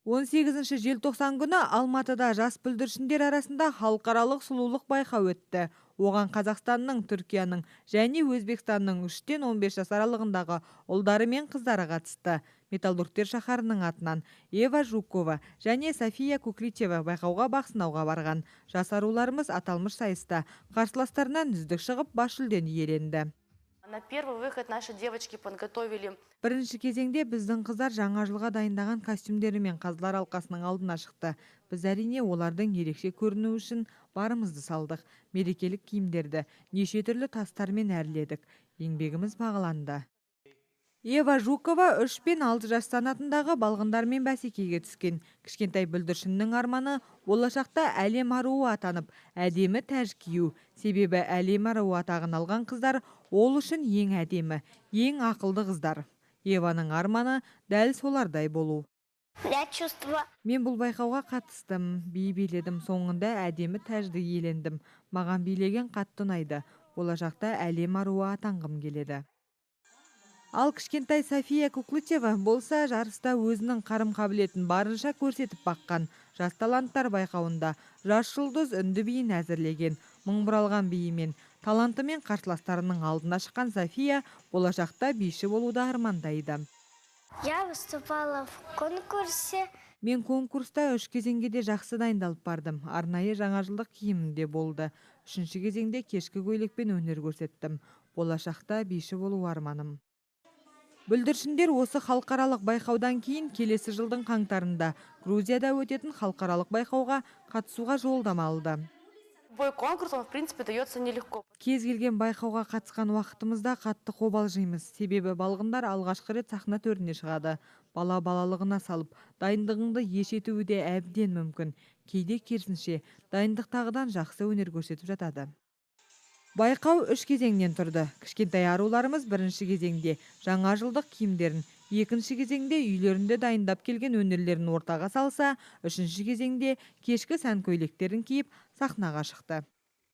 18 желтоқсан күні Алматыда жас бүлдіршіндер арасында халықаралық сұлулық байқауы өтті. Оған Қазақстанның, Түркияның және Өзбекстанның 3-тен 15 жас аралығындағы ұлдары мен қыздары қатысты. Металлургтер шаһарының атынан Ева Жукова және София Кукличева байқауға бақ сынауға барған. Жас аруларымыз аталмыш сайыста қарсыластарынан үздік шығып бас жүлдені иеленді. На первый выход наши девочки подготовили. Бірінші кезеңде біздің қыздар жаңа жылға дайындаған костюмдері мен қазылар алқасының алдына шықты. Біз әрине олардың ерекше көріну үшін барымызды салдық. Мерекелік киімдерді неше түрлі тастармен әрледік. Еңбегіміз бағаланды. Ева Жукова 3 пен 6 жас санатындағы балғындармен бәсекеге түскен. Кішкентай бүлдіршіннің арманы болашақта әлем аруы атанып, әдемі тәж кию. Себебі әлем аруы атағын алған қыздар ол үшін ең әдемі, ең ақылды қыздар. Еваның арманы дәл солардай болу. Мен бұл байқауға қатыстым, би биледім, соңында әдемі тәжді иелендім. Маған билеген қатты ұнайды. Болашақта әлем аруы атанғым келеді. Ал кішкентай София Кукличева болса жарыста өзінің қарым-қабілетін барынша көрсетіп баққан. Жас таланттар байқауында жас жұлдыз үнді биін әзірлеген. Мың бұралған биімен, талантымен қарсыластарының алдына шыққан София болашақта биші болуды армандайды. Я выступала в конкурсе. Мен конкурста 3 кезеңге де жақсы дайындалып бардым. Арнайы жаңажылдық киімімде болды. 3-ші кезеңде кешкі көйлекпен өнер көрсеттім. Болашақта биші болу арманым. Бүлдіршіндер осы халықаралық байқаудан кейін келесі жылдың қаңтарында Грузияда өтетін халықаралық байқауға қатысуға жолдама алды. Бой конкурсом, в принципе, дается нелегко. Кез келген байқауға қатысқан уақытымызда қатты қобалжимыз. Себебі балғындар алғашқы рет сахна төріне шығады. Бала балалығына салып, дайындығыңды еш етуі де әбден мүмкін. Кейде керісінше, дайындықтағыдан жақсы өнер көрсетіп жатады. Байқау 3 кезеңнен тұрды. Кішкентай аруларымыз 1-ші кезеңде жаңа жылдық киімдерін, 2-ші кезеңде үйлерінде дайындап келген өнерлерін ортаға салса, 3-ші кезеңде кешкі сән көйлектерін киіп сахнаға шықты.